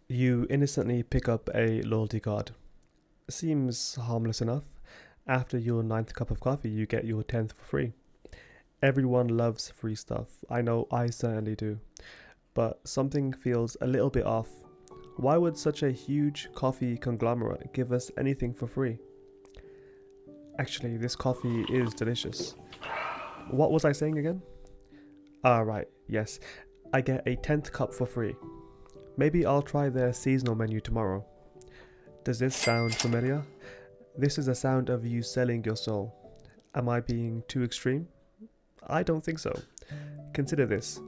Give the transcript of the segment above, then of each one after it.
You innocently pick up a loyalty card. Seems harmless enough. After your ninth cup of coffee, you get your 10th for free. Everyone loves free stuff. I know I certainly do. But something feels a little bit off. Why would such a huge coffee conglomerate give us anything for free? Actually, this coffee is delicious. What was I saying again? Right, yes. I get a 10th cup for free. Maybe I'll try their seasonal menu tomorrow. Does this sound familiar? This is the sound of you selling your soul. Am I being too extreme? I don't think so. Consider this.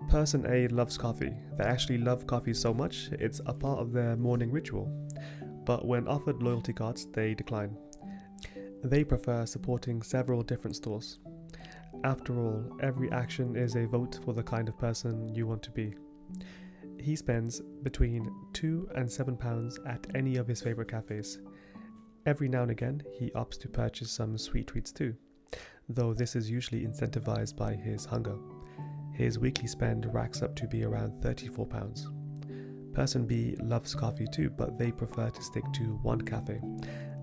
Person A loves coffee. They actually love coffee so much, it's a part of their morning ritual. But when offered loyalty cards, they decline. They prefer supporting several different stores. After all, every action is a vote for the kind of person you want to be. He spends between £2 and £7 at any of his favourite cafes. Every now and again, he opts to purchase some sweet treats too, though this is usually incentivized by his hunger. His weekly spend racks up to be around £34. Person B loves coffee too, but they prefer to stick to one cafe.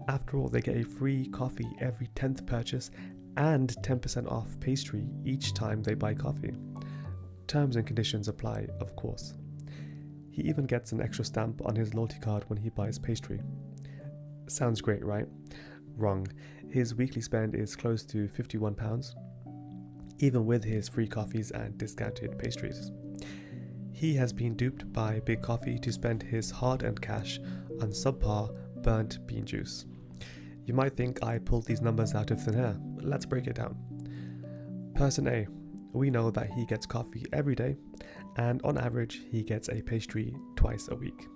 After all, they get a free coffee every 10th purchase and 10% off pastry each time they buy coffee. Terms and conditions apply, of course. He even gets an extra stamp on his loyalty card when he buys pastry. Sounds great, right? Wrong. His weekly spend is close to £51, even with his free coffees and discounted pastries. He has been duped by Big Coffee to spend his hard-earned cash on subpar burnt bean juice. You might think I pulled these numbers out of thin air. Let's break it down. Person A. We know that he gets coffee every day, and on average, he gets a pastry twice a week.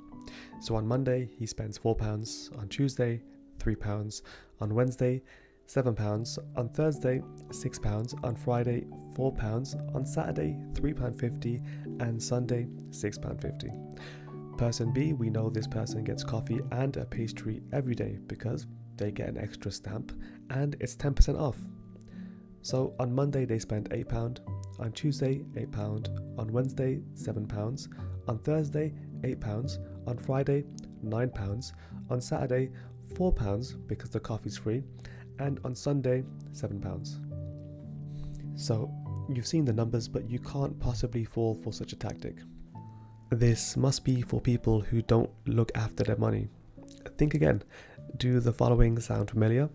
So on Monday, he spends £4, on Tuesday, £3, on Wednesday, £7, on Thursday, £6, on Friday, £4, on Saturday, £3.50, and Sunday, £6.50. Person B, we know this person gets coffee and a pastry every day because they get an extra stamp and it's 10% off. So on Monday they spend £8, on Tuesday £8, on Wednesday £7, on Thursday £8, on Friday £9, on Saturday £4 because the coffee's free, and on Sunday £7. So you've seen the numbers, but you can't possibly fall for such a tactic. This must be for people who don't look after their money. Think again. Do the following sound familiar?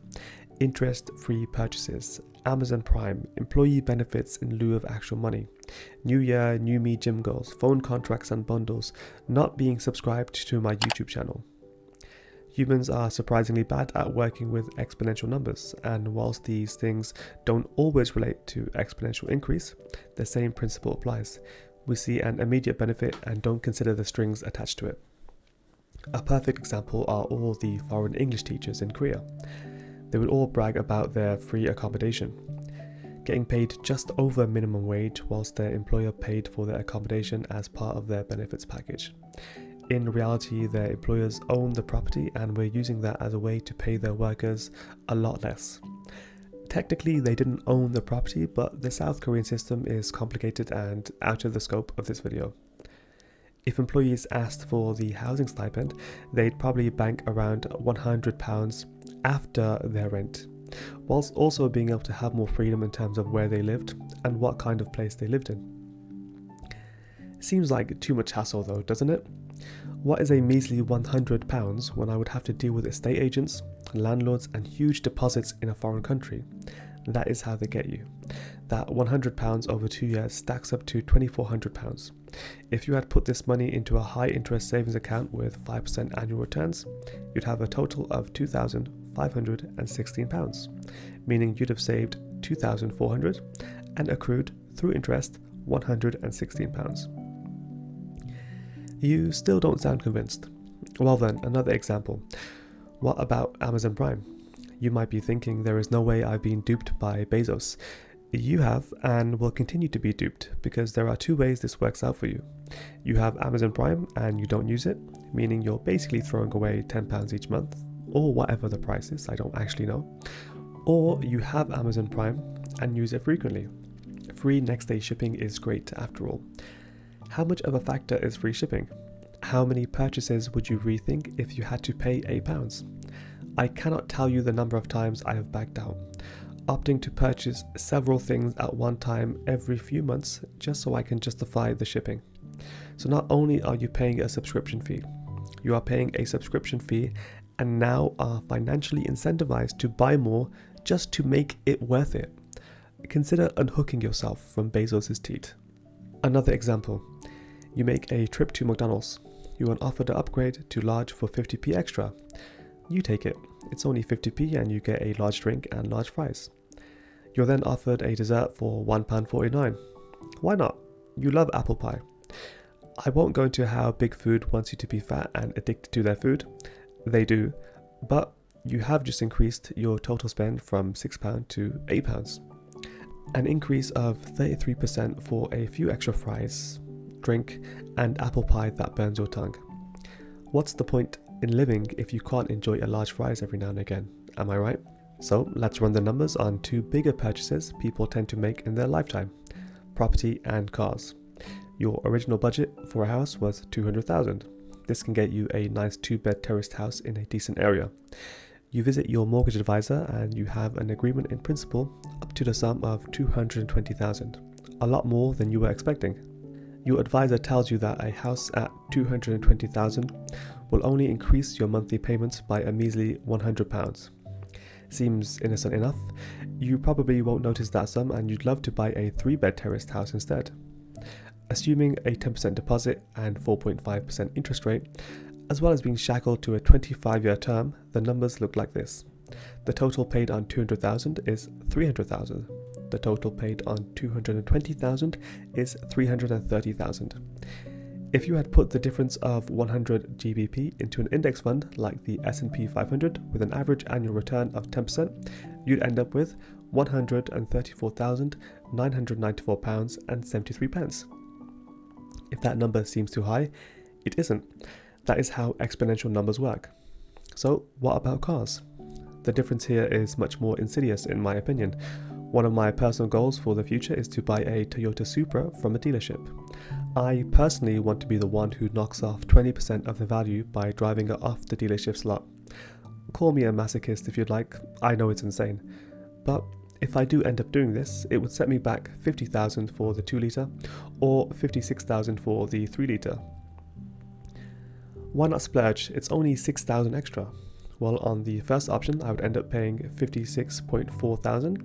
Interest-free purchases, Amazon Prime, employee benefits in lieu of actual money, New Year, New Me gym goals, phone contracts and bundles, not being subscribed to my YouTube channel. Humans are surprisingly bad at working with exponential numbers, and whilst these things don't always relate to exponential increase, the same principle applies. We see an immediate benefit and don't consider the strings attached to it. A perfect example are all the foreign English teachers in Korea. They would all brag about their free accommodation, getting paid just over minimum wage whilst their employer paid for their accommodation as part of their benefits package. In reality, their employers own the property and were using that as a way to pay their workers a lot less. Technically, they didn't own the property, but the South Korean system is complicated and out of the scope of this video. If employees asked for the housing stipend, they'd probably bank around £100 after their rent, whilst also being able to have more freedom in terms of where they lived and what kind of place they lived in. Seems like too much hassle though, doesn't it? What is a measly £100 when I would have to deal with estate agents, landlords and huge deposits in a foreign country? That is how they get you. That £100 over 2 years stacks up to £2,400. If you had put this money into a high interest savings account with 5% annual returns, you'd have a total of £2,516, meaning you'd have saved £2,400 and accrued through interest £116. You still don't sound convinced. Well then, another example. What about Amazon Prime? You might be thinking there is no way I've been duped by Bezos. You have and will continue to be duped because there are two ways this works out for you. You have Amazon Prime and you don't use it, meaning you're basically throwing away £10 each month, or whatever the price is, I don't actually know. Or you have Amazon Prime and use it frequently. Free next day shipping is great after all. How much of a factor is free shipping? How many purchases would you rethink if you had to pay £8? I cannot tell you the number of times I have backed out, opting to purchase several things at one time every few months just so I can justify the shipping. So not only are you paying a subscription fee, you are paying a subscription fee and now are financially incentivized to buy more just to make it worth it. Consider unhooking yourself from Bezos' teat. Another example, you make a trip to McDonald's. You are offered an upgrade to large for 50p extra. You take it. It's only 50p and you get a large drink and large fries. You're then offered a dessert for £1.49. Why not? You love apple pie. I won't go into how big food wants you to be fat and addicted to their food. They do. But you have just increased your total spend from £6 to £8. An increase of 33% for a few extra fries, drink, and apple pie that burns your tongue. What's the point in living if you can't enjoy a large fries every now and again? Am I right? So let's run the numbers on two bigger purchases people tend to make in their lifetime: property and cars. Your original budget for a house was $200,000. This can get you a nice 2-bed terraced house in a decent area. You visit your mortgage advisor and you have an agreement in principle up to the sum of $220,000, a lot more than you were expecting. Your advisor tells you that a house at $220,000 will only increase your monthly payments by a measly £100. Seems innocent enough. You probably won't notice that sum and you'd love to buy a 3-bed terraced house instead. Assuming a 10% deposit and 4.5% interest rate, as well as being shackled to a 25-year term, the numbers look like this. The total paid on $200,000 is $300,000. The total paid on $220,000 is $330,000. If you had put the difference of 100 GBP into an index fund like the S&P 500 with an average annual return of 10%, you'd end up with £134,994.73. If that number seems too high, it isn't. That is how exponential numbers work. So what about cars? The difference here is much more insidious in my opinion. One of my personal goals for the future is to buy a Toyota Supra from a dealership. I personally want to be the one who knocks off 20% of the value by driving it off the dealership's lot. Call me a masochist if you'd like, I know it's insane. But if I do end up doing this, it would set me back $50,000 for the 2-litre or $56,000 for the 3-litre. Why not splurge? It's only $6,000 extra. Well, on the first option, I would end up paying $56,400,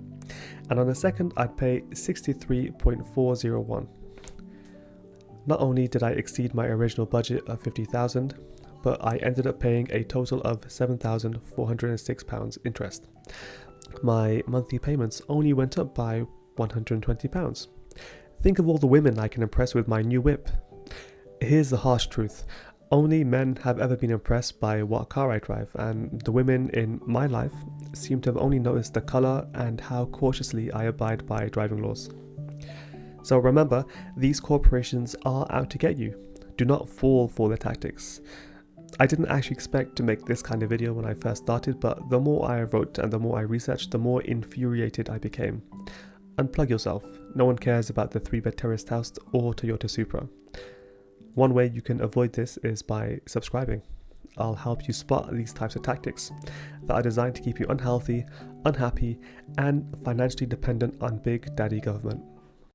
and on the second, I'd pay $63,401. Not only did I exceed my original budget of $50,000, but I ended up paying a total of £7,406 interest. My monthly payments only went up by £120. Think of all the women I can impress with my new whip. Here's the harsh truth. Only men have ever been impressed by what car I drive, and the women in my life seem to have only noticed the colour and how cautiously I abide by driving laws. So remember, these corporations are out to get you. Do not fall for their tactics. I didn't actually expect to make this kind of video when I first started, but the more I wrote and the more I researched, the more infuriated I became. Unplug yourself. No one cares about the 3-bed terraced house or Toyota Supra. One way you can avoid this is by subscribing. I'll help you spot these types of tactics that are designed to keep you unhealthy, unhappy, and financially dependent on Big Daddy government.